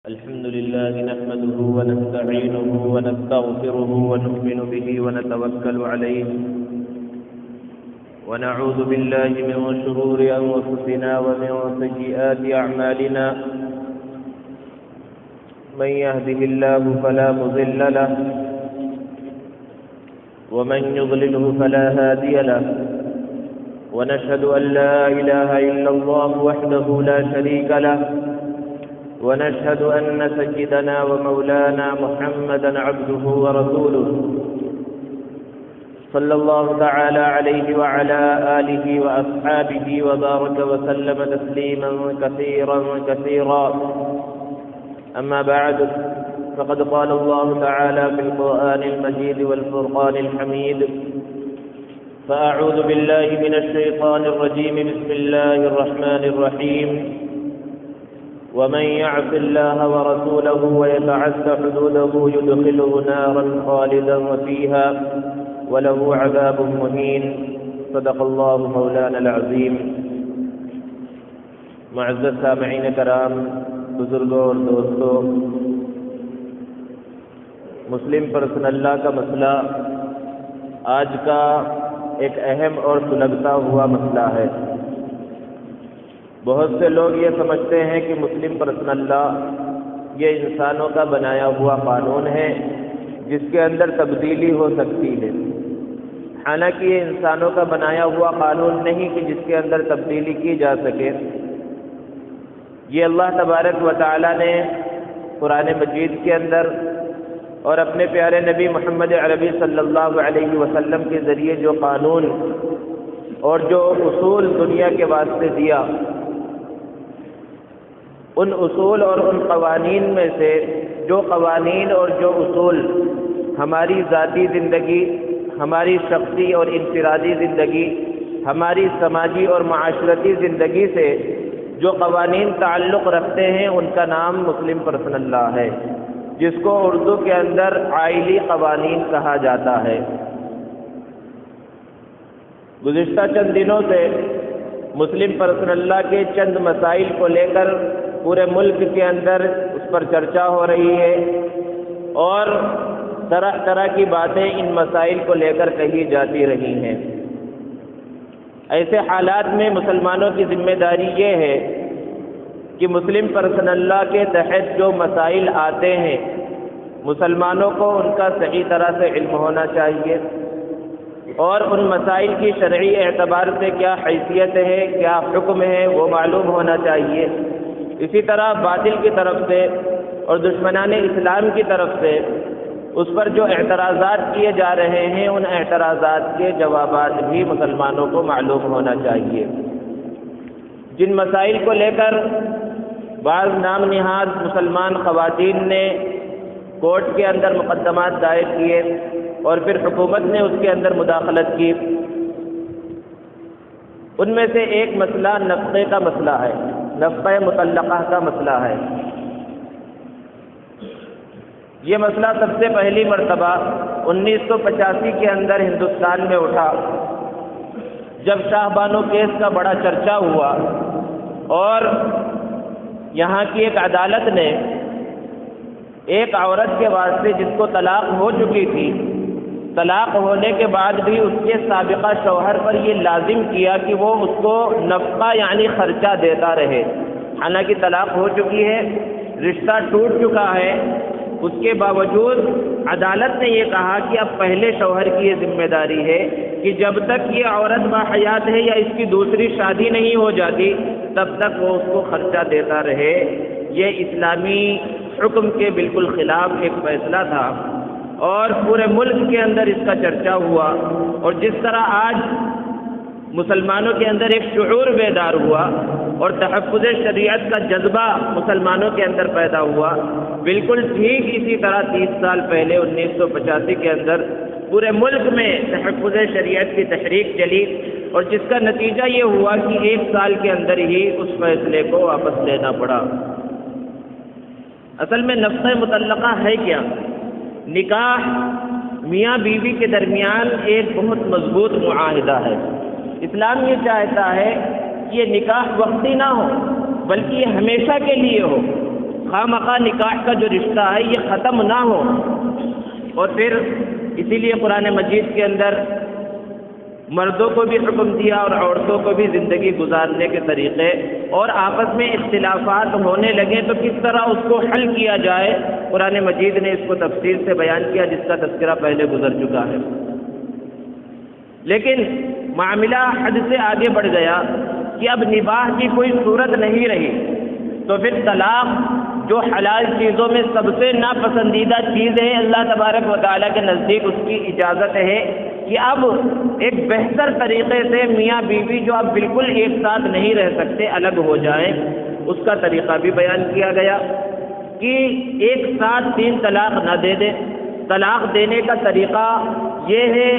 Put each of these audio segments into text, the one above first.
الحمد لله نحمده ونستعينه ونستغفره ونؤمن به ونتوكل عليه ونعوذ بالله من شرور أنفسنا ومن سيئات أعمالنا من يهده الله فلا مضل له ومن يضلله فلا هادي له ونشهد أن لا إله إلا الله وحده لا شريك له ونشهد أن سيدنا ومولانا محمدا عبده ورسوله صلى الله تعالى عليه وعلى آله وأصحابه وبارك وسلم تسليما كثيرا كثيرا أما بعد فقد قال الله تعالى في القرآن المجيد والفرقان الحميد فأعوذ بالله من الشيطان الرجيم بسم الله الرحمن الرحيم ومن يعص الله ورسوله ويتعد حدوده يدخله نارا خالدا فيها وله عذاب مهين صدق الله مولانا العظيم. معزز سامعین کرام، بزرگوں اور دوستوں، مسلم پرسنل لاء کا مسئلہ آج کا ایک اہم اور سلگتا ہوا مسئلہ ہے. بہت سے لوگ یہ سمجھتے ہیں کہ مسلم پرسنل لاء یہ انسانوں کا بنایا ہوا قانون ہے جس کے اندر تبدیلی ہو سکتی ہے. حالانکہ یہ انسانوں کا بنایا ہوا قانون نہیں کہ جس کے اندر تبدیلی کی جا سکے. یہ اللہ تبارک و تعالی نے قرآن مجید کے اندر اور اپنے پیارے نبی محمد عربی صلی اللہ علیہ وسلم کے ذریعے جو قانون اور جو اصول دنیا کے واسطے دیا، ان اصول اور ان قوانین میں سے جو قوانین اور جو اصول ہماری ذاتی زندگی، ہماری شخصی اور انفرادی زندگی، ہماری سماجی اور معاشرتی زندگی سے جو قوانین تعلق رکھتے ہیں، ان کا نام مسلم پرسنل لاء ہے، جس کو اردو کے اندر عائلی قوانین کہا جاتا ہے. گزشتہ چند دنوں سے مسلم پرسنل لاء کے چند مسائل کو لے کر پورے ملک کے اندر اس پر چرچا ہو رہی ہے اور طرح طرح کی باتیں ان مسائل کو لے کر کہی جاتی رہی ہیں. ایسے حالات میں مسلمانوں کی ذمہ داری یہ ہے کہ مسلم پرسنل لاء کے تحت جو مسائل آتے ہیں، مسلمانوں کو ان کا صحیح طرح سے علم ہونا چاہیے اور ان مسائل کی شرعی اعتبار سے کیا حیثیت ہے، کیا حکم ہے، وہ معلوم ہونا چاہیے. اسی طرح باطل کی طرف سے اور دشمنان اسلام کی طرف سے اس پر جو اعتراضات کیے جا رہے ہیں، ان اعتراضات کے جوابات بھی مسلمانوں کو معلوم ہونا چاہیے. جن مسائل کو لے کر بعض نام نہاد مسلمان خواتین نے کورٹ کے اندر مقدمات دائر کیے اور پھر حکومت نے اس کے اندر مداخلت کی، ان میں سے ایک مسئلہ نفقے کا مسئلہ ہے، نفقہ مطلقہ کا مسئلہ ہے. یہ مسئلہ سب سے پہلی مرتبہ 1985 کے اندر ہندوستان میں اٹھا، جب شاہ بانو کیس کا بڑا چرچا ہوا اور یہاں کی ایک عدالت نے ایک عورت کے واسطے جس کو طلاق ہو چکی تھی، طلاق ہونے کے بعد بھی اس کے سابقہ شوہر پر یہ لازم کیا کہ وہ اس کو نفقہ یعنی خرچہ دیتا رہے. حالانکہ طلاق ہو چکی ہے، رشتہ ٹوٹ چکا ہے، اس کے باوجود عدالت نے یہ کہا کہ اب پہلے شوہر کی یہ ذمہ داری ہے کہ جب تک یہ عورت باحیات ہے یا اس کی دوسری شادی نہیں ہو جاتی تب تک وہ اس کو خرچہ دیتا رہے. یہ اسلامی حکم کے بالکل خلاف ایک فیصلہ تھا اور پورے ملک کے اندر اس کا چرچا ہوا. اور جس طرح آج مسلمانوں کے اندر ایک شعور بیدار ہوا اور تحفظ شریعت کا جذبہ مسلمانوں کے اندر پیدا ہوا، بالکل ٹھیک اسی طرح 30 سال پہلے 1985 کے اندر پورے ملک میں تحفظ شریعت کی تحریک چلی اور جس کا نتیجہ یہ ہوا کہ 1 سال کے اندر ہی اس فیصلے کو واپس لینا پڑا. اصل میں نفقہ مطلقہ ہے کیا؟ نکاح میاں بیوی کے درمیان ایک بہت مضبوط معاہدہ ہے. اسلام یہ چاہتا ہے کہ یہ نکاح وقتی نہ ہو بلکہ یہ ہمیشہ کے لیے ہو. خواہ نکاح کا جو رشتہ ہے یہ ختم نہ ہو. اور پھر اسی لیے قرآن مجید کے اندر مردوں کو بھی حکم دیا اور عورتوں کو بھی زندگی گزارنے کے طریقے، اور آپس میں اختلافات ہونے لگے تو کس طرح اس کو حل کیا جائے. قرآن مجید نے اس کو تفصیل سے بیان کیا، جس کا تذکرہ پہلے گزر چکا ہے. لیکن معاملہ حد سے آگے بڑھ گیا کہ اب نباہ کی کوئی صورت نہیں رہی، تو پھر طلاق جو حلال چیزوں میں سب سے ناپسندیدہ چیز ہے، اللہ تبارک و تعالیٰ کے نزدیک اس کی اجازت ہے کہ اب ایک بہتر طریقے سے میاں بیوی جو اب بالکل ایک ساتھ نہیں رہ سکتے الگ ہو جائیں، اس کا طریقہ بھی بیان کیا گیا کہ ایک ساتھ 3 طلاق نہ دے دیں. طلاق دینے کا طریقہ یہ ہے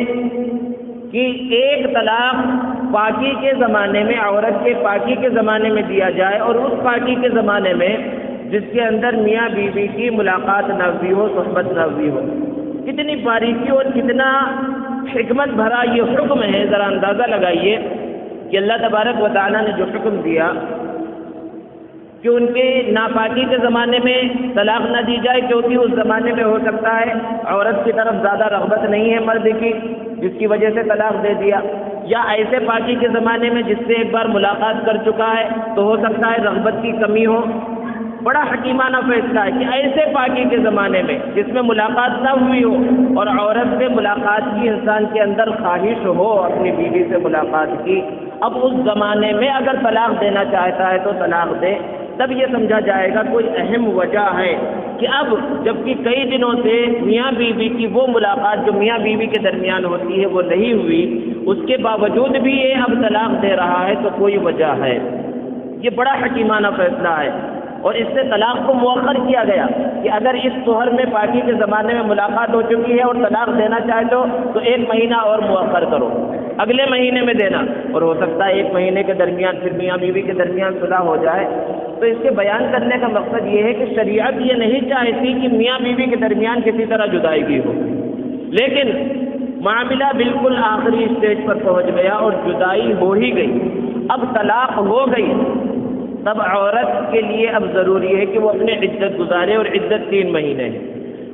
کہ ایک طلاق پاکی کے زمانے میں، عورت کے پاکی کے زمانے میں دیا جائے، اور اس پاکی کے زمانے میں جس کے اندر میاں بیوی کی ملاقات نہ ہوئی ہو، صحبت نہ ہوئی ہو. کتنی باریکی اور کتنا حکمت بھرا یہ حکم ہے. ذرا اندازہ لگائیے کہ اللہ تبارک و تعالیٰ نے جو حکم دیا کہ ان کے ناپاکی کے زمانے میں طلاق نہ دی جائے، کیونکہ اس زمانے میں ہو سکتا ہے عورت کی طرف زیادہ رغبت نہیں ہے مرد کی، جس کی وجہ سے طلاق دے دیا، یا ایسے پاکی کے زمانے میں جس سے ایک بار ملاقات کر چکا ہے تو ہو سکتا ہے رغبت کی کمی ہو. بڑا حکیمانہ فیصلہ ہے کہ ایسے پاکی کے زمانے میں جس میں ملاقات نہ ہوئی ہو اور عورت سے ملاقات کی انسان کے اندر خواہش ہو اپنی بیوی سے ملاقات کی، اب اس زمانے میں اگر طلاق دینا چاہتا ہے تو طلاق دے. تب یہ سمجھا جائے گا کوئی اہم وجہ ہے کہ اب جبکہ کئی دنوں سے میاں بیوی کی وہ ملاقات جو میاں بیوی کے درمیان ہوتی ہے وہ نہیں ہوئی، اس کے باوجود بھی یہ اب طلاق دے رہا ہے تو کوئی وجہ ہے. یہ بڑا حکیمانہ فیصلہ ہے، اور اس سے طلاق کو مؤخر کیا گیا کہ اگر اس شوہر میں پاکی کے زمانے میں ملاقات ہو چکی ہے اور طلاق دینا چاہتے ہو تو 1 مہینہ اور مؤخر کرو، اگلے مہینے میں دینا. اور ہو سکتا ہے 1 مہینے کے درمیان پھر میاں بیوی کے درمیان صلح ہو جائے. تو اس کے بیان کرنے کا مقصد یہ ہے کہ شریعت یہ نہیں چاہتی کہ میاں بیوی کے درمیان کسی طرح جدائیگی ہو، لیکن معاملہ بالکل آخری اسٹیج پر پہنچ گیا اور جدائی ہو ہی گئی، اب طلاق ہو گئی. تب عورت کے لیے اب ضروری ہے کہ وہ اپنے عدت گزارے، اور عدت 3 مہینے ہے.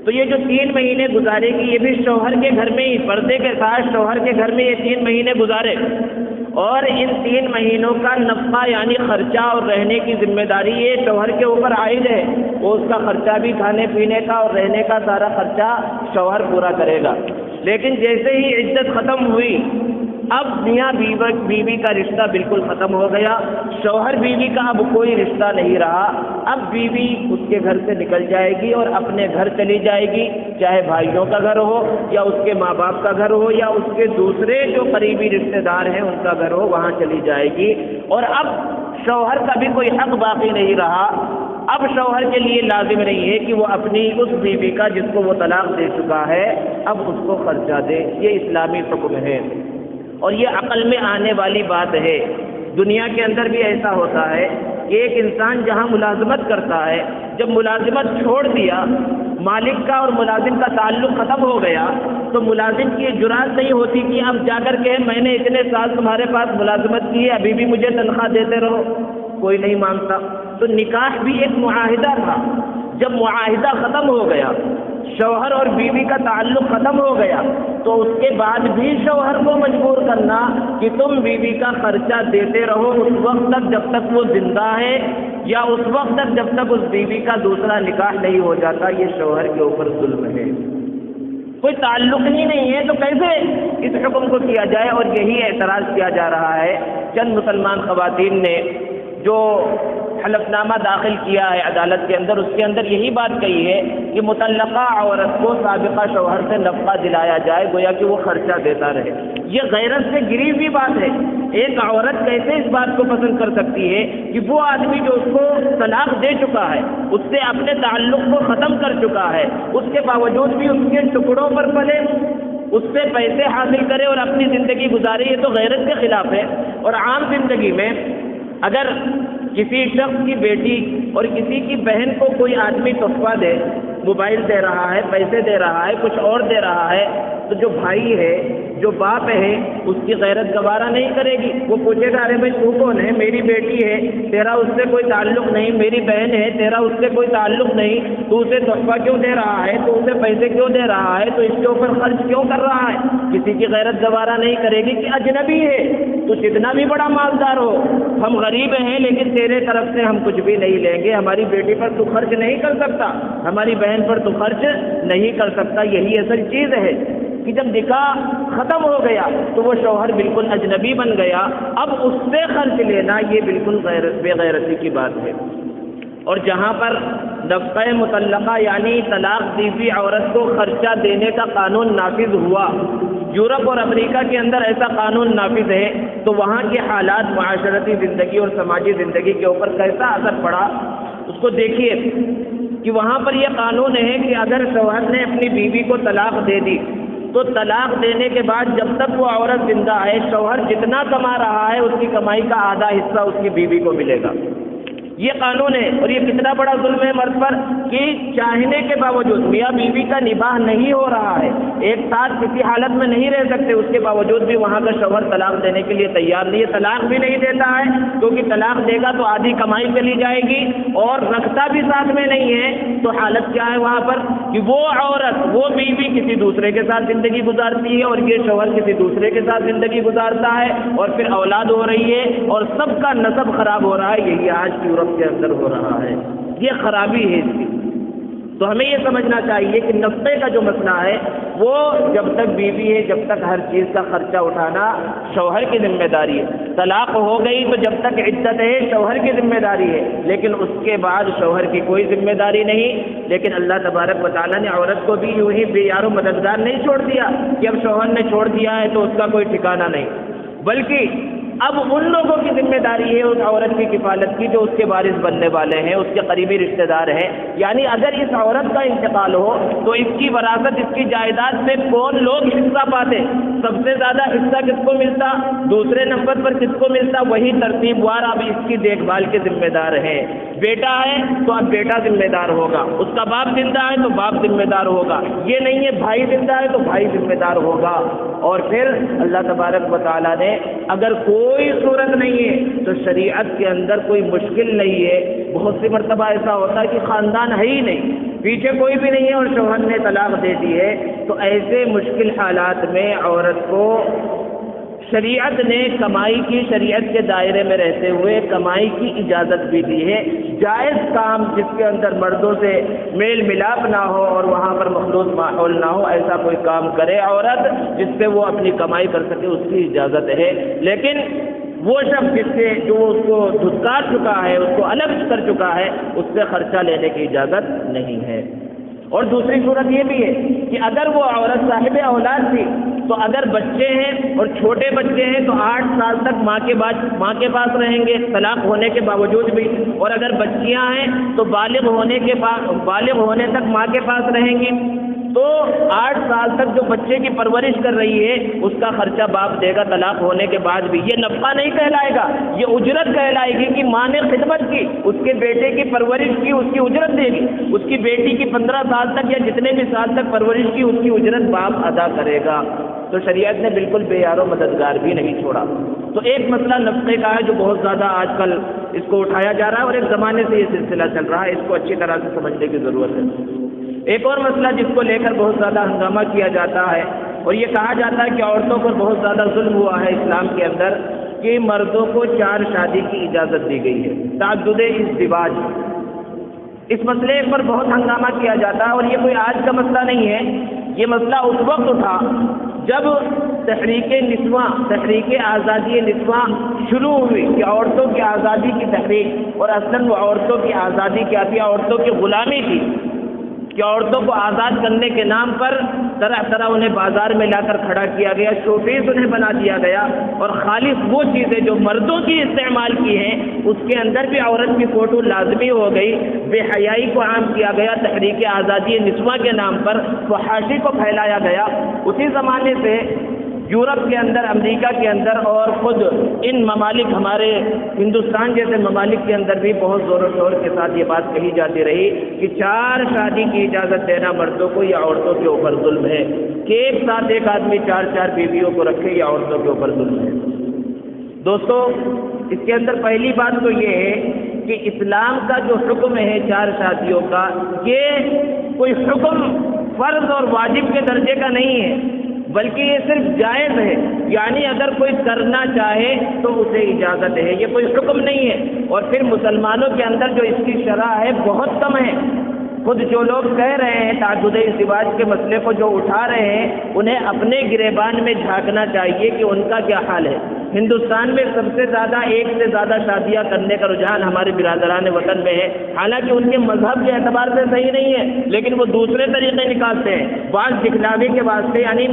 تو یہ جو 3 مہینے گزارے گی یہ بھی شوہر کے گھر میں ہی پردے کے ساتھ شوہر کے گھر میں یہ 3 مہینے گزارے، اور ان 3 مہینوں کا نفقہ یعنی خرچہ اور رہنے کی ذمہ داری یہ شوہر کے اوپر عائد ہے. وہ اس کا خرچہ بھی کھانے پینے کا اور رہنے کا سارا خرچہ شوہر پورا کرے گا. لیکن جیسے ہی عدت ختم ہوئی اب میاں بیوی کا رشتہ بالکل ختم ہو گیا، شوہر بیوی کا اب کوئی رشتہ نہیں رہا. اب بیوی اس کے گھر سے نکل جائے گی اور اپنے گھر چلی جائے گی، چاہے بھائیوں کا گھر ہو یا اس کے ماں باپ کا گھر ہو یا اس کے دوسرے جو قریبی رشتہ دار ہیں ان کا گھر ہو، وہاں چلی جائے گی. اور اب شوہر کا بھی کوئی حق باقی نہیں رہا. اب شوہر کے لیے لازم نہیں ہے کہ وہ اپنی اس بیوی کا جس کو وہ طلاق دے چکا ہے اب اس کو خرچہ دے. یہ اسلامی حکم ہے اور یہ عقل میں آنے والی بات ہے. دنیا کے اندر بھی ایسا ہوتا ہے کہ ایک انسان جہاں ملازمت کرتا ہے، جب ملازمت چھوڑ دیا، مالک کا اور ملازم کا تعلق ختم ہو گیا، تو ملازم کی یہ جرات نہیں ہوتی کہ اب جا کر کے میں نے اتنے سال تمہارے پاس ملازمت کی ہے ابھی بھی مجھے تنخواہ دیتے رہو. کوئی نہیں مانتا. تو نکاح بھی ایک معاہدہ تھا. جب معاہدہ ختم ہو گیا، شوہر اور بیوی کا تعلق ختم ہو گیا، تو اس کے بعد بھی شوہر کو مجبور کرنا کہ تم بیوی کا خرچہ دیتے رہو اس وقت تک جب تک وہ زندہ ہے، یا اس وقت تک جب تک اس بیوی کا دوسرا نکاح نہیں ہو جاتا، یہ شوہر کے اوپر ظلم ہے. کوئی تعلق ہی نہیں ہے تو کیسے اس حکم کو کیا جائے؟ اور یہی اعتراض کیا جا رہا ہے. چند مسلمان خواتین نے جو حلف نامہ داخل کیا ہے عدالت کے اندر، اس کے اندر یہی بات کہی ہے کہ متعلقہ عورت کو سابقہ شوہر سے نفقہ دلایا جائے، گویا کہ وہ خرچہ دیتا رہے. یہ غیرت سے گری ہوئی بات ہے. ایک عورت کیسے اس بات کو پسند کر سکتی ہے کہ وہ آدمی جو اس کو طلاق دے چکا ہے، اس سے اپنے تعلق کو ختم کر چکا ہے، اس کے باوجود بھی اس کے ٹکڑوں پر پلے، اس سے پیسے حاصل کرے اور اپنی زندگی گزارے؟ یہ تو غیرت کے خلاف ہے. اور عام زندگی میں اگر کسی شخص کی بیٹی اور کسی کی بہن کو کوئی آدمی تحفہ دے، موبائل دے رہا ہے، پیسے دے رہا ہے، کچھ اور دے رہا ہے، تو جو بھائی ہے جو باپ ہے اس کی غیرت گوارا نہیں کرے گی. وہ پوچھے گا ارے بھائی تو کون ہے؟ میری بیٹی ہے، تیرا اس سے کوئی تعلق نہیں. میری بہن ہے، تیرا اس سے کوئی تعلق نہیں. تو اسے تحفہ کیوں دے رہا ہے؟ تو اسے پیسے کیوں دے رہا ہے؟ تو اس کے اوپر خرچ کیوں کر رہا ہے؟ کسی کی غیرت گوارا نہیں کرے گی کہ اجنبی ہے. تو جتنا بھی بڑا مالدار ہو، ہم غریب ہیں لیکن تیرے طرف سے ہم کچھ بھی نہیں لیں گے. ہماری بیٹی پر تو خرچ نہیں کر سکتا، ہماری بہن پر تو خرچ نہیں کر سکتا. یہی اصل چیز ہے کہ جب نکاح ختم ہو گیا تو وہ شوہر بالکل اجنبی بن گیا. اب اس سے خرچ لینا یہ بالکل بے غیرتی کی بات ہے. اور جہاں پر نفقہ مطلقہ یعنی طلاق دی ہوئی عورت کو خرچہ دینے کا قانون نافذ ہوا، یورپ اور امریکہ کے اندر ایسا قانون نافذ ہے، تو وہاں کے حالات معاشرتی زندگی اور سماجی زندگی کے اوپر کیسا اثر پڑا اس کو دیکھیے. کہ وہاں پر یہ قانون ہے کہ اگر شوہر نے اپنی بیوی کو طلاق دے دی تو طلاق دینے کے بعد جب تک وہ عورت زندہ ہے، شوہر جتنا کما رہا ہے اس کی کمائی کا آدھا حصہ اس کی بیوی کو ملے گا. یہ قانون ہے. اور یہ کتنا بڑا ظلم ہے مرد پر کہ چاہنے کے باوجود میاں بیوی کا نباہ نہیں ہو رہا ہے، ایک ساتھ کسی حالت میں نہیں رہ سکتے، اس کے باوجود بھی وہاں کا شوہر طلاق دینے کے لیے تیار نہیں ہے. طلاق بھی نہیں دیتا ہے کیونکہ طلاق دے گا تو آدھی کمائی چلی جائے گی، اور رکھتا بھی ساتھ میں نہیں ہے. تو حالت کیا ہے وہاں پر کہ وہ عورت، وہ بیوی کسی دوسرے کے ساتھ زندگی گزارتی ہے اور یہ شوہر کسی دوسرے کے ساتھ زندگی گزارتا ہے، اور پھر اولاد ہو رہی ہے اور سب کا نسب خراب ہو رہا ہے. یہی آج کی یورپ کے اندر ہو رہا ہے. یہ خرابی ہے اس کی. تو ہمیں یہ سمجھنا چاہیے کہ نفقے کا جو مسئلہ ہے وہ جب تک بیوی ہے، جب تک ہر چیز کا خرچہ اٹھانا شوہر کی ذمہ داری ہے. طلاق ہو گئی تو جب تک عدت ہے شوہر کی ذمہ داری ہے، لیکن اس کے بعد شوہر کی کوئی ذمہ داری نہیں. لیکن اللہ تبارک و تعالیٰ نے عورت کو بھی یوں ہی بے یار و مددگار نہیں چھوڑ دیا کہ اب شوہر نے چھوڑ دیا ہے تو اس کا کوئی ٹھکانہ نہیں، بلکہ اب ان لوگوں کی ذمہ داری ہے اس عورت کی کفالت کی جو اس کے وارث بننے والے ہیں، اس کے قریبی رشتہ دار ہیں. یعنی اگر اس عورت کا انتقال ہو تو اس کی وراثت، اس کی جائیداد میں کون لوگ حصہ پاتے؟ سب سے زیادہ حصہ کس کو ملتا؟ دوسرے نمبر پر کس کو ملتا؟ وہی ترتیب وار اب اس کی دیکھ بھال کے ذمہ دار ہیں. بیٹا ہے تو اب بیٹا ذمہ دار ہوگا، اس کا باپ زندہ ہے تو باپ ذمہ دار ہوگا. یہ نہیں ہے بھائی زندہ ہے تو بھائی ذمہ دار ہوگا. اور پھر اللہ تبارک و تعالیٰ نے اگر کوئی صورت نہیں ہے تو شریعت کے اندر کوئی مشکل نہیں ہے. بہت سی مرتبہ ایسا ہوتا ہے کہ خاندان ہے ہی نہیں، پیچھے کوئی بھی نہیں ہے اور شوہر نے طلاق دے دی ہے، تو ایسے مشکل حالات میں عورت کو شریعت نے کمائی کی، شریعت کے دائرے میں رہتے ہوئے کمائی کی اجازت بھی دی ہے. جائز کام جس کے اندر مردوں سے میل ملاپ نہ ہو اور وہاں پر مخلوط ماحول نہ ہو، ایسا کوئی کام کرے عورت جس سے وہ اپنی کمائی کر سکے، اس کی اجازت ہے. لیکن وہ شخص جس سے جو اس کو دھتکار چکا ہے، اس کو الگ کر چکا ہے، اس سے خرچہ لینے کی اجازت نہیں ہے. اور دوسری صورت یہ بھی ہے کہ اگر وہ عورت صاحب اولاد تھی تو اگر بچے ہیں اور چھوٹے بچے ہیں تو 8 سال تک ماں کے پاس رہیں گے طلاق ہونے کے باوجود بھی، اور اگر بچیاں ہیں تو بالغ ہونے تک ماں کے پاس رہیں گی. تو 8 سال تک جو بچے کی پرورش کر رہی ہے اس کا خرچہ باپ دے گا طلاق ہونے کے بعد بھی. یہ نفقہ نہیں کہلائے گا، یہ اجرت کہلائے گی کہ ماں نے خدمت کی، اس کے بیٹے کی پرورش کی، اس کی اجرت دے گی. اس کی بیٹی کی 15 سال تک یا جتنے بھی سال تک پرورش کی، اس کی اجرت باپ ادا کرے گا. تو شریعت نے بالکل بے یار و مددگار بھی نہیں چھوڑا. تو ایک مسئلہ نفقے کا ہے جو بہت زیادہ آج کل اس کو اٹھایا جا رہا ہے اور ایک زمانے سے یہ سلسلہ چل رہا ہے، اس کو اچھی طرح سے سمجھنے کی ضرورت ہے. ایک اور مسئلہ جس کو لے کر بہت زیادہ ہنگامہ کیا جاتا ہے اور یہ کہا جاتا ہے کہ عورتوں پر بہت زیادہ ظلم ہوا ہے اسلام کے اندر کہ مردوں کو 4 شادی کی اجازت دی گئی ہے، تعدد ازدواج. اس مسئلے پر بہت ہنگامہ کیا جاتا ہے اور یہ کوئی آج کا مسئلہ نہیں ہے. یہ مسئلہ اس وقت اٹھا جب تحریک آزادی نسواں شروع ہوئی کہ عورتوں کی آزادی کی تحریک، اور اصلاً وہ عورتوں کی آزادی کیا تھی؟ عورتوں کی غلامی تھی کہ عورتوں کو آزاد کرنے کے نام پر طرح طرح انہیں بازار میں لا کر کھڑا کیا گیا، شوپیس انہیں بنا دیا گیا، اور خالص وہ چیزیں جو مردوں کی استعمال کی ہیں اس کے اندر بھی عورت کی فوٹو لازمی ہو گئی. بے حیائی کو عام کیا گیا، تحریک آزادی نسواں کے نام پر فحاشی کو پھیلایا گیا. اسی زمانے سے یورپ کے اندر، امریکہ کے اندر اور خود ان ممالک ہمارے ہندوستان جیسے ممالک کے اندر بھی بہت زور و شور کے ساتھ یہ بات کہی جاتی رہی کہ 4 شادی کی اجازت دینا مردوں کو یا عورتوں کے اوپر ظلم ہے، کہ ایک ساتھ ایک آدمی 4 بیویوں کو رکھے یا عورتوں کے اوپر ظلم ہے۔ دوستو، اس کے اندر پہلی بات تو یہ ہے کہ اسلام کا جو حکم ہے 4 شادیوں کا، یہ کوئی حکم فرض اور واجب کے درجے کا نہیں ہے، بلکہ یہ صرف جائز ہے، یعنی اگر کوئی کرنا چاہے تو اسے اجازت ہے، یہ کوئی حکم نہیں ہے۔ اور پھر مسلمانوں کے اندر جو اس کی شرح ہے بہت کم ہے۔ خود جو لوگ کہہ رہے ہیں تعدد ازدواج کے مسئلے کو جو اٹھا رہے ہیں، انہیں اپنے گریبان میں جھانکنا چاہیے کہ ان کا کیا حال ہے۔ ہندوستان میں سب سے زیادہ، ایک سے زیادہ شادیاں کرنے کا رجحان ہمارے برادران وطن میں ہے، حالانکہ ان کے مذہب کے اعتبار سے صحیح نہیں ہے، لیکن وہ دوسرے طریقے نکالتے ہیں۔ بعض دکھلاوے کے واسطے، یعنی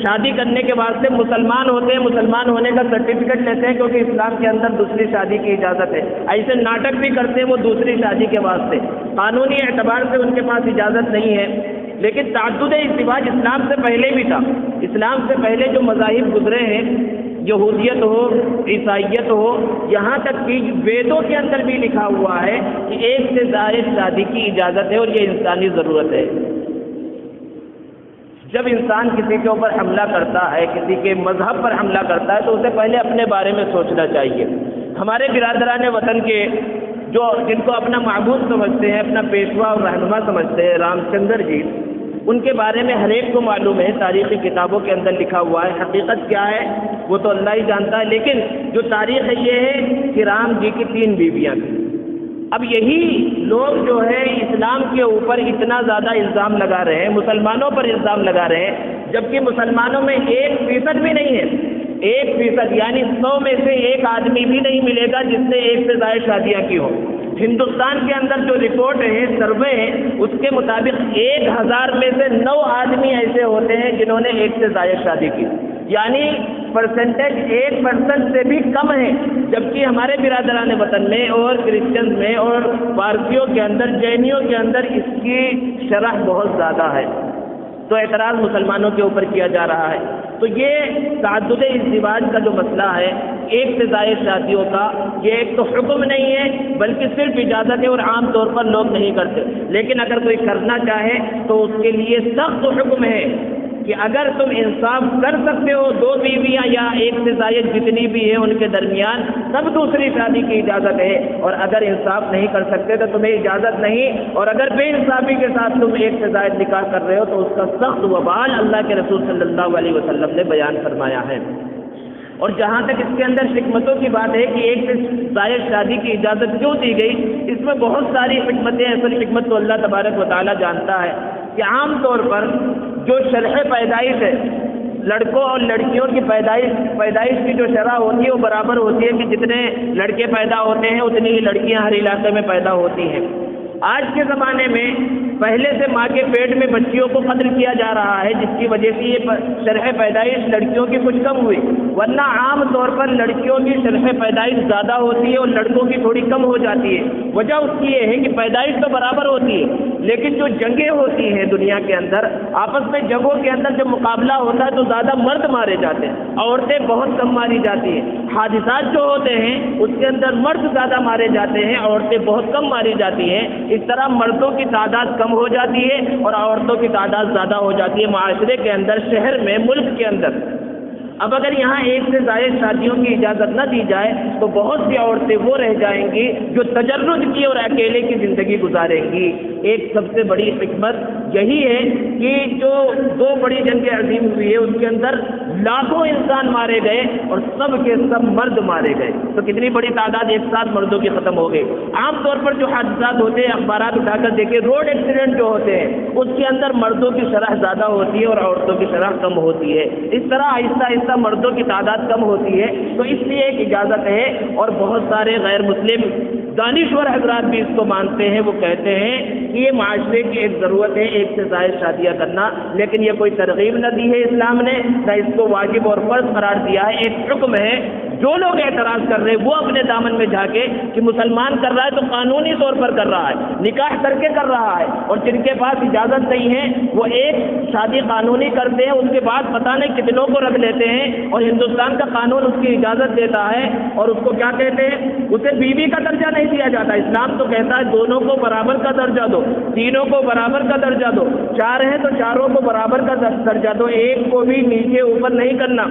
شادی کرنے کے واسطے مسلمان ہوتے ہیں، مسلمان ہونے کا سرٹیفکیٹ لیتے ہیں کیونکہ اسلام کے اندر دوسری شادی کی اجازت ہے، ایسے ناٹک بھی کرتے ہیں وہ دوسری شادی کے واسطے۔ قانونی اعتبار سے ان کے پاس اجازت نہیں ہے، لیکن تعدد ازدواج اسلام سے پہلے بھی تھا۔ اسلام سے پہلے جو مذاہب گزرے ہیں، یہودیت ہو، عیسائیت ہو، یہاں تک کہ ویدوں کے اندر بھی لکھا ہوا ہے کہ ایک سے زائد شادی کی اجازت ہے اور یہ انسانی ضرورت ہے۔ جب انسان کسی کے اوپر حملہ کرتا ہے، کسی کے مذہب پر حملہ کرتا ہے، تو اسے پہلے اپنے بارے میں سوچنا چاہیے۔ ہمارے برادران وطن کے جن کو اپنا معبود سمجھتے ہیں، اپنا پیشوا اور رہنما سمجھتے ہیں، رام چندر جی، ان کے بارے میں ہر ایک کو معلوم ہے، تاریخی کتابوں کے اندر لکھا ہوا ہے۔ حقیقت کیا ہے وہ تو اللہ ہی جانتا ہے، لیکن جو تاریخ ہے یہ ہے کہ رام جی کی 3 بیویاں تھیں۔ اب یہی لوگ جو ہے اسلام کے اوپر اتنا زیادہ الزام لگا رہے ہیں، مسلمانوں پر الزام لگا رہے ہیں، جبکہ مسلمانوں میں 1% بھی نہیں ہے۔ 1%، یعنی 100 میں سے 1 آدمی بھی نہیں ملے گا جس نے 1 سے زائد شادیاں کی ہوں۔ ہندوستان کے اندر جو رپورٹ ہے، سروے ہے، اس کے مطابق 1000 میں سے 9 آدمی ایسے ہوتے ہیں جنہوں نے 1 سے زائد شادی کی، یعنی پرسنٹیج 1% سے بھی کم ہے۔ جبکہ ہمارے برادران وطن میں اور کرسچنز میں اور پارسیوں کے اندر، جینیوں کے اندر اس کی شرح بہت زیادہ ہے، تو اعتراض مسلمانوں کے اوپر کیا جا رہا ہے۔ تو یہ تعدد ازدواج کا جو مسئلہ ہے، 1 سے زائد شادیوں کا، یہ ایک تو حکم نہیں ہے بلکہ صرف اجازت ہے، اور عام طور پر لوگ نہیں کرتے۔ لیکن اگر کوئی کرنا چاہے تو اس کے لیے سخت حکم ہے کہ اگر تم انصاف کر سکتے ہو، 2 بیویاں یا 1 سے زائد جتنی بھی ہیں ان کے درمیان، تب دوسری شادی کی اجازت ہے، اور اگر انصاف نہیں کر سکتے تو تمہیں اجازت نہیں۔ اور اگر بے انصافی کے ساتھ تم 1 سے زائد نکاح کر رہے ہو تو اس کا سخت وبال اللہ کے رسول صلی اللہ علیہ وسلم نے بیان فرمایا ہے۔ اور جہاں تک اس کے اندر حکمتوں کی بات ہے کہ 1 سے زائد شادی کی اجازت کیوں دی گئی، اس میں بہت ساری حکمتیں، اصل حکمت تو اللہ تبارک و تعالیٰ جانتا ہے کہ عام طور پر جو شرح پیدائش ہے، لڑکوں اور لڑکیوں کی پیدائش کی جو شرح ہوتی ہے وہ برابر ہوتی ہے کہ جتنے لڑکے پیدا ہوتے ہیں اتنی ہی لڑکیاں ہر علاقے میں پیدا ہوتی ہیں۔ آج کے زمانے میں پہلے سے ماں کے پیٹ میں بچیوں کو قتل کیا جا رہا ہے، جس کی وجہ سے یہ شرح پیدائش لڑکیوں کی کچھ کم ہوئی، ورنہ عام طور پر لڑکیوں کی شرح پیدائش زیادہ ہوتی ہے اور لڑکوں کی تھوڑی کم ہو جاتی ہے۔ وجہ اس کی یہ ہے کہ پیدائش تو برابر ہوتی ہے، لیکن جو جنگیں ہوتی ہیں دنیا کے اندر، آپس میں جنگوں کے اندر جب مقابلہ ہوتا ہے تو زیادہ مرد مارے جاتے ہیں، عورتیں بہت کم ماری جاتی ہیں۔ حادثات جو ہوتے ہیں اس کے اندر مرد زیادہ مارے جاتے ہیں، عورتیں بہت کم ماری جاتی ہیں۔ اس طرح مردوں کی تعداد کم ہو جاتی ہے اور عورتوں کی تعداد زیادہ ہو جاتی ہے معاشرے کے اندر، شہر میں، ملک کے اندر۔ اب اگر یہاں 1 سے زائد شادیوں کی اجازت نہ دی جائے تو بہت سی عورتیں وہ رہ جائیں گی جو تجرد کی اور اکیلے کی زندگی گزاریں گی۔ ایک سب سے بڑی حکمت یہی ہے کہ جو 2 بڑی جنگیں عظیم ہوئی ہے اس کے اندر لاکھوں انسان مارے گئے اور سب کے سب مرد مارے گئے، تو کتنی بڑی تعداد ایک ساتھ مردوں کی ختم ہو گئی۔ عام طور پر جو حادثات ہوتے ہیں، اخبارات اٹھا کر دیکھیں، روڈ ایکسیڈنٹ جو ہوتے ہیں اس کے اندر مردوں کی شرح زیادہ ہوتی ہے اور عورتوں کی شرح کم ہوتی ہے۔ اس طرح آہستہ آہستہ مردوں کی تعداد کم ہوتی ہے، تو اس لیے ایک اجازت ہے۔ اور بہت سارے غیر مسلم دانشور حضرات بھی اس کو مانتے ہیں، وہ کہتے ہیں کہ یہ معاشرے کی ایک ضرورت ہے 1 سے زائد شادیاں کرنا، لیکن یہ کوئی ترغیب نہ دی ہے اسلام نے، نہ اس کو واجب اور فرض قرار دیا ہے، ایک حکم ہے جو لوگ اعتراض کر رہے ہیں وہ اپنے دامن میں جھانکے کہ مسلمان کر رہا ہے تو قانونی طور پر کر رہا ہے، نکاح کر کے کر رہا ہے، اور جن کے پاس اجازت نہیں ہے وہ ایک شادی قانونی کرتے ہیں، اس کے بعد پتہ نہیں کتنوں کو رکھ لیتے ہیں، اور ہندوستان کا قانون اس کی اجازت دیتا ہے، اور اس کو کیا کہتے ہیں، اسے بیوی کا درجہ نہیں دیا جاتا۔ اسلام تو کہتا ہے دونوں کو برابر کا درجہ دو، تینوں کو برابر کا درجہ دو، چار ہیں تو چاروں کو برابر کا درجہ دو، ایک کو بھی نیچے اوپر نہیں کرنا۔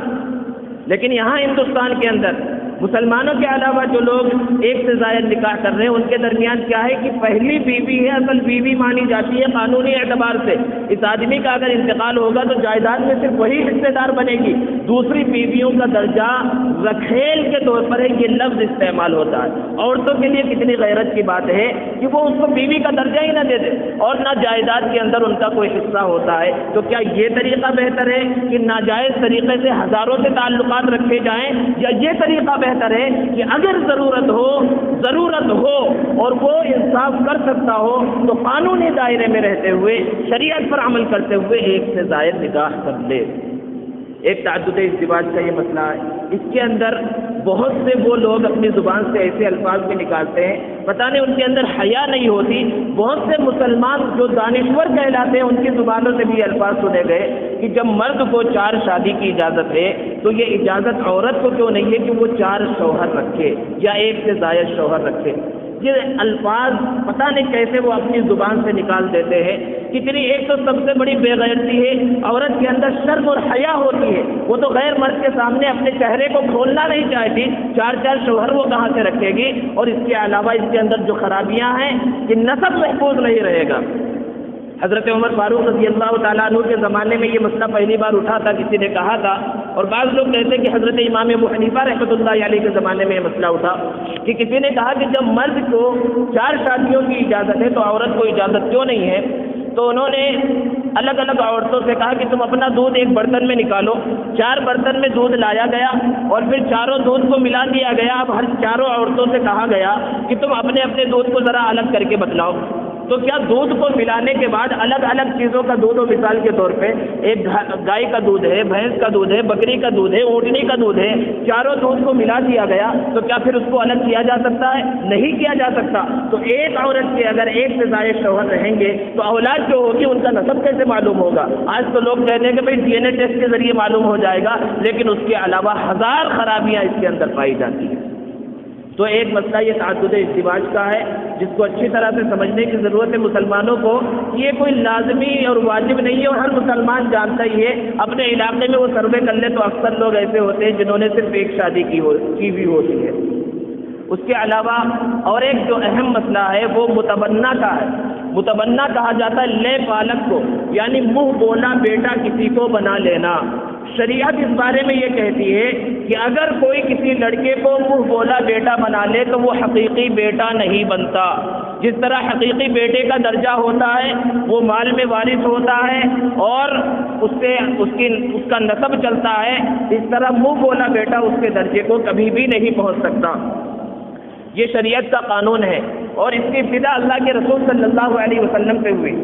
لیکن یہاں ہندوستان کے اندر مسلمانوں کے علاوہ جو لوگ ایک سے زائد نکاح کر رہے ہیں ان کے درمیان کیا ہے کہ پہلی بیوی ہے اصل بیوی مانی جاتی ہے قانونی اعتبار سے۔ اس آدمی کا اگر انتقال ہوگا تو جائیداد میں صرف وہی حصے دار بنے گی، دوسری بیویوں کا درجہ رکھیل کے طور پر ہے، یہ لفظ استعمال ہوتا ہے۔ عورتوں کے لیے کتنی غیرت کی بات ہے کہ وہ اس کو بیوی کا درجہ ہی نہ دے دے اور نہ جائیداد کے اندر ان کا کوئی حصہ ہوتا ہے۔ تو کیا یہ طریقہ بہتر ہے کہ ناجائز طریقے سے ہزاروں سے تعلقات رکھے جائیں، یا یہ طریقہ بہتر ہے کہ اگر ضرورت ہو اور وہ انصاف کر سکتا ہو تو قانونی دائرے میں رہتے ہوئے شریعت پر عمل کرتے ہوئے ایک سے زائد نکاح کر لے؟ ایک تعدد ازدواج کا یہ مسئلہ ہے، اس کے اندر بہت سے وہ لوگ اپنی زبان سے ایسے الفاظ بھی نکالتے ہیں، پتہ نہیں ان کے اندر حیا نہیں ہوتی۔ بہت سے مسلمان جو دانشور کہلاتے ہیں ان کی زبانوں سے بھی الفاظ سنے گئے کہ جب مرد کو 4 شادی کی اجازت ہے تو یہ اجازت عورت کو کیوں نہیں ہے کہ وہ 4 شوہر رکھے یا ایک سے زائد شوہر رکھے؟ یہ الفاظ پتہ نہیں کیسے وہ اپنی زبان سے نکال دیتے ہیں۔ کتنی ایک تو سب سے بڑی بے غیرتی ہے، عورت کے اندر شرم اور حیا ہوتی ہے، وہ تو غیر مرد کے سامنے اپنے چہرے کو کھولنا نہیں چاہتی، 4 شوہر وہ کہاں سے رکھے گی؟ اور اس کے علاوہ اس کے اندر جو خرابیاں ہیں کہ نسب محفوظ نہیں رہے گا۔ حضرت عمر فاروق رضی اللہ تعالیٰ عنہ کے زمانے میں یہ مسئلہ پہلی بار اٹھا تھا، کسی نے کہا تھا، اور بعض لوگ کہتے ہیں کہ حضرت امام ابو حنیفہ رحمۃ اللہ علیہ کے زمانے میں یہ مسئلہ اٹھا کہ کسی نے کہا کہ جب مرد کو 4 شادیوں کی اجازت ہے تو عورت کو اجازت کیوں نہیں ہے؟ تو انہوں نے الگ الگ عورتوں سے کہا کہ تم اپنا دودھ ایک برتن میں نکالو، 4 برتن میں دودھ لایا گیا اور پھر چاروں دودھ کو ملا دیا گیا۔ اب ہر چاروں عورتوں سے کہا گیا کہ تم اپنے اپنے دودھ کو ذرا الگ کر کے بتلاؤ۔ تو کیا دودھ کو ملانے کے بعد الگ الگ چیزوں کا دودھ ہو، مثال کے طور پہ ایک گائے کا دودھ ہے، بھینس کا دودھ ہے، بکری کا دودھ ہے، اونٹنی کا دودھ ہے، چاروں دودھ کو ملا دیا گیا، تو کیا پھر اس کو الگ کیا جا سکتا ہے؟ نہیں کیا جا سکتا۔ تو ایک عورت کے اگر ایک سے زائد شوہر رہیں گے تو اولاد جو ہوگی ان کا نسب کیسے معلوم ہوگا؟ آج تو لوگ کہتے ہیں کہ بھائی ڈی این اے ٹیسٹ کے ذریعے معلوم ہو جائے گا، لیکن اس کے علاوہ 1000 خرابیاں اس کے اندر پائی جاتی ہیں۔ تو ایک مسئلہ یہ تعدد ازدواج کا ہے جس کو اچھی طرح سے سمجھنے کی ضرورت ہے مسلمانوں کو۔ یہ کوئی لازمی اور واجب نہیں ہے اور ہر مسلمان جانتا ہی ہے۔ اپنے علاقے میں وہ سروے کر لے تو اکثر لوگ ایسے ہوتے ہیں جنہوں نے صرف ایک شادی کی ہوئی ہوتی ہے۔ اس کے علاوہ اور ایک جو اہم مسئلہ ہے وہ متبنہ کا ہے۔ متبنہ کہا جاتا ہے لے پالک کو، یعنی منہ بولا بیٹا کسی کو بنا لینا۔ شریعت اس بارے میں یہ کہتی ہے کہ اگر کوئی کسی لڑکے کو منہ بولا بیٹا بنا لے تو وہ حقیقی بیٹا نہیں بنتا۔ جس طرح حقیقی بیٹے کا درجہ ہوتا ہے وہ مال میں وارث ہوتا ہے اور اس کا نسب چلتا ہے، اس طرح منہ بولا بیٹا اس کے درجے کو کبھی بھی نہیں پہنچ سکتا۔ یہ شریعت کا قانون ہے اور اس کی ابتدا اللہ کے رسول صلی اللہ علیہ وسلم سے ہوئی۔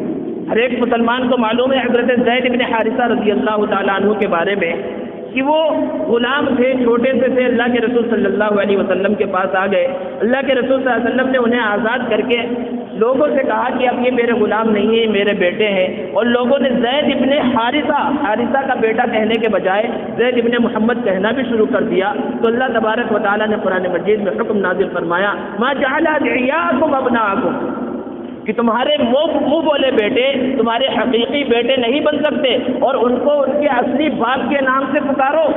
ہر ایک مسلمان کو معلوم ہے حضرت زید بن حارثہ رضی اللہ تعالیٰ عنہ کے بارے میں کہ وہ غلام تھے، چھوٹے سے تھے، اللہ کے رسول صلی اللہ علیہ وسلم کے پاس آ گئے۔ اللہ کے رسول صلی اللہ علیہ وسلم نے انہیں آزاد کر کے لوگوں سے کہا کہ اب یہ میرے غلام نہیں ہیں، میرے بیٹے ہیں، اور لوگوں نے زید ابن حارثہ کا بیٹا کہنے کے بجائے زید ابن محمد کہنا بھی شروع کر دیا۔ تو اللہ تبارک و تعالیٰ نے قرآن مجید میں حکم نازل فرمایا ما جعل ادعیاکم ابناءکم، کہ تمہارے منہ بولے بیٹے تمہارے حقیقی بیٹے نہیں بن سکتے، اور ان کو ان کے اصلی باپ کے نام سے پکارو۔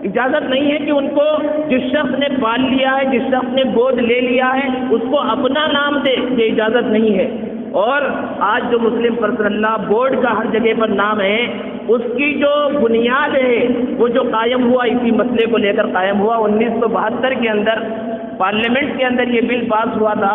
اجازت نہیں ہے کہ ان کو جس شخص نے پال لیا ہے، جس شخص نے گود لے لیا ہے، اس کو اپنا نام دے، یہ اجازت نہیں ہے۔ اور آج جو مسلم پرسنل لا بورڈ کا ہر جگہ پر نام ہے، اس کی جو بنیاد ہے وہ جو قائم ہوا اسی مسئلے کو لے کر قائم ہوا۔ 1972 کے اندر پارلیمنٹ کے اندر یہ بل پاس ہوا تھا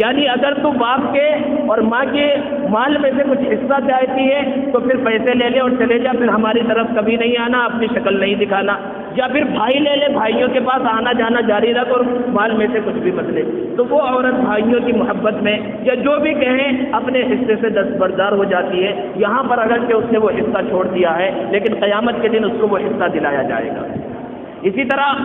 یعنی اگر تو باپ کے اور ماں کے مال میں سے کچھ حصہ چاہتی ہے تو پھر پیسے لے لے اور چلے جا، پھر ہماری طرف کبھی نہیں آنا، اپنی شکل نہیں دکھانا، یا پھر بھائی لے لے، بھائیوں کے پاس آنا جانا جاری رکھ اور مال میں سے کچھ بھی مت لے۔ تو وہ عورت بھائیوں کی محبت میں یا جو بھی کہیں اپنے حصے سے دستبردار ہو جاتی ہے۔ یہاں پر اگر کہ اس نے وہ حصہ چھوڑ دیا ہے، لیکن قیامت کے دن اس کو وہ حصہ دلایا جائے گا۔ اسی طرح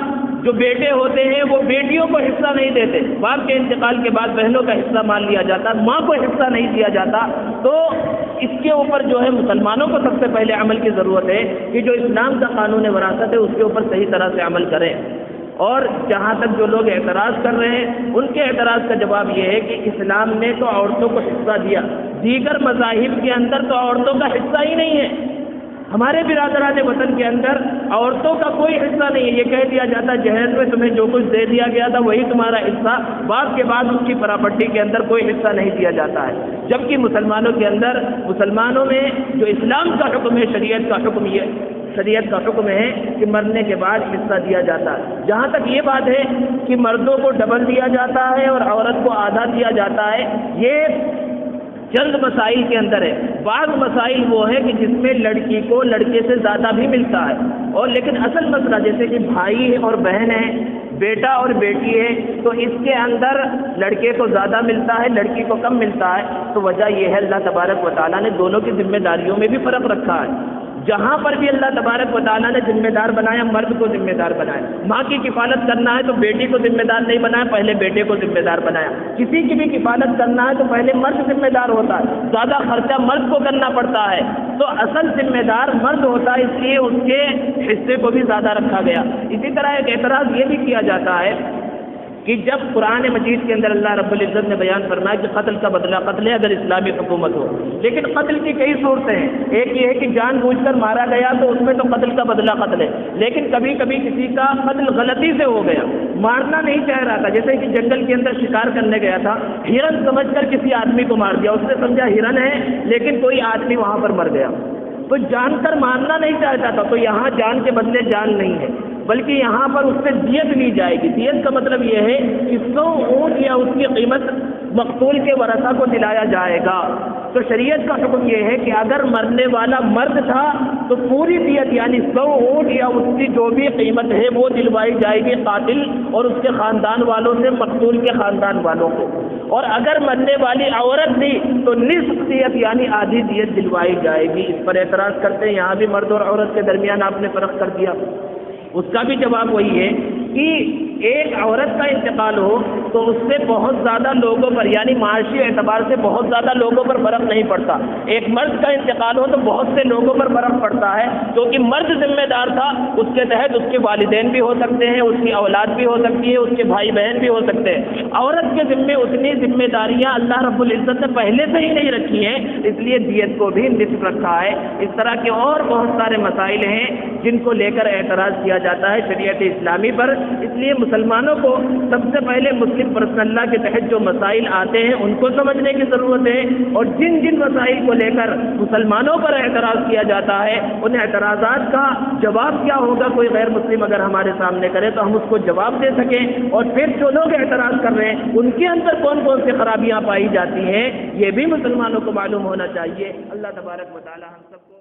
جو بیٹے ہوتے ہیں وہ بیٹیوں کو حصہ نہیں دیتے، باپ کے انتقال کے بعد بہنوں کا حصہ مان لیا جاتا، ماں کو حصہ نہیں دیا جاتا۔ تو اس کے اوپر جو ہے مسلمانوں کو سب سے پہلے عمل کی ضرورت ہے کہ جو اسلام کا قانون وراثت ہے اس کے اوپر صحیح طرح سے عمل کریں۔ اور جہاں تک جو لوگ اعتراض کر رہے ہیں ان کے اعتراض کا جواب یہ ہے کہ اسلام نے تو عورتوں کو حصہ دیا، دیگر مذاہب کے اندر تو عورتوں کا حصہ ہی نہیں ہے۔ ہمارے برادران وطن کے اندر عورتوں کا کوئی حصہ نہیں ہے۔ یہ کہہ دیا جاتا جہیز میں تمہیں جو کچھ دے دیا گیا تھا وہی تمہارا حصہ، باپ کے بعد اس کی پراپرٹی کے اندر کوئی حصہ نہیں دیا جاتا ہے، جبکہ مسلمانوں کے اندر، مسلمانوں میں جو اسلام کا حکم ہے، شریعت کا حکم ہے کہ مرنے کے بعد حصہ دیا جاتا ہے۔ جہاں تک یہ بات ہے کہ مردوں کو ڈبل دیا جاتا ہے اور عورت کو آدھا دیا جاتا ہے، یہ چند مسائل کے اندر ہے۔ بعض مسائل وہ ہے کہ جس میں لڑکی کو لڑکے سے زیادہ بھی ملتا ہے، اور لیکن اصل مسئلہ جیسے کہ بھائی اور بہن ہے، بیٹا اور بیٹی ہے، تو اس کے اندر لڑکے کو زیادہ ملتا ہے، لڑکی کو کم ملتا ہے۔ تو وجہ یہ ہے اللہ تبارک و تعالیٰ نے دونوں کی ذمہ داریوں میں بھی فرق رکھا ہے۔ جہاں پر بھی اللہ تبارک و تعالیٰ نے ذمہ دار بنایا، مرد کو ذمہ دار بنایا۔ ماں کی کفالت کرنا ہے تو بیٹی کو ذمہ دار نہیں بنایا، پہلے بیٹے کو ذمہ دار بنایا۔ کسی کی بھی کفالت کرنا ہے تو پہلے مرد ذمہ دار ہوتا ہے، زیادہ خرچہ مرد کو کرنا پڑتا ہے، تو اصل ذمہ دار مرد ہوتا ہے، اس لیے اس کے حصے کو بھی زیادہ رکھا گیا۔ اسی طرح ایک اعتراض یہ بھی کیا جاتا ہے کہ جب قرآن مجید کے اندر اللہ رب العزت نے بیان فرمایا کہ قتل کا بدلہ قتل ہے اگر اسلامی حکومت ہو، لیکن قتل کی کئی صورتیں ہیں۔ ایک یہ ہے کہ جان بوجھ کر مارا گیا تو اس میں تو قتل کا بدلہ قتل ہے، لیکن کبھی کبھی کسی کا قتل غلطی سے ہو گیا، مارنا نہیں چاہ رہا تھا، جیسے کہ جنگل کے اندر شکار کرنے گیا تھا، ہرن سمجھ کر کسی آدمی کو مار دیا، اس نے سمجھا ہرن ہے لیکن کوئی آدمی وہاں پر مر گیا، تو جان کر مارنا نہیں چاہتا تھا، تو یہاں جان کے بدلے جان نہیں ہے بلکہ یہاں پر اس سے دیت لی جائے گی۔ دیت کا مطلب یہ ہے کہ 100 اونٹ یا اس کی قیمت مقتول کے ورثہ کو دلایا جائے گا۔ تو شریعت کا حکم یہ ہے کہ اگر مرنے والا مرد تھا تو پوری دیت یعنی 100 اونٹ یا اس کی جو بھی قیمت ہے وہ دلوائی جائے گی قاتل اور اس کے خاندان والوں سے مقتول کے خاندان والوں کو، اور اگر مرنے والی عورت تھی تو نصف دیت یعنی آدھی دیت دلوائی جائے گی۔ اس پر اعتراض کرتے ہیں یہاں بھی مرد اور عورت کے درمیان آپ نے فرق کر دیا۔ اس کا بھی جواب وہی ہے کہ ایک عورت کا انتقال ہو تو اس سے بہت زیادہ لوگوں پر یعنی معاشی اعتبار سے بہت زیادہ لوگوں پر فرق نہیں پڑتا۔ ایک مرد کا انتقال ہو تو بہت سے لوگوں پر فرق پڑتا ہے، کیونکہ مرد ذمہ دار تھا، اس کے تحت اس کے والدین بھی ہو سکتے ہیں، اس کی اولاد بھی ہو سکتی ہے، اس کے بھائی بہن بھی ہو سکتے ہیں۔ عورت کے ذمے اتنی ذمہ داریاں اللہ رب العزت نے پہلے سے ہی نہیں رکھی ہیں، اس لیے دیت کو بھی نصف رکھا ہے۔ اس طرح کے اور بہت سارے مسائل ہیں جن کو لے کر اعتراض کیا جاتا ہے شریعت اسلامی پر۔ اس لیے مسلمانوں کو سب سے پہلے مسلم پرسنل لا کے تحت جو مسائل آتے ہیں ان کو سمجھنے کی ضرورت ہے، اور جن جن مسائل کو لے کر مسلمانوں پر اعتراض کیا جاتا ہے ان اعتراضات کا جواب کیا ہوگا، کوئی غیر مسلم اگر ہمارے سامنے کرے تو ہم اس کو جواب دے سکیں، اور پھر جو لوگ اعتراض کر رہے ہیں ان کے اندر کون کون سی خرابیاں پائی جاتی ہیں یہ بھی مسلمانوں کو معلوم ہونا چاہیے۔ اللہ تبارک و تعالی ہم سب کو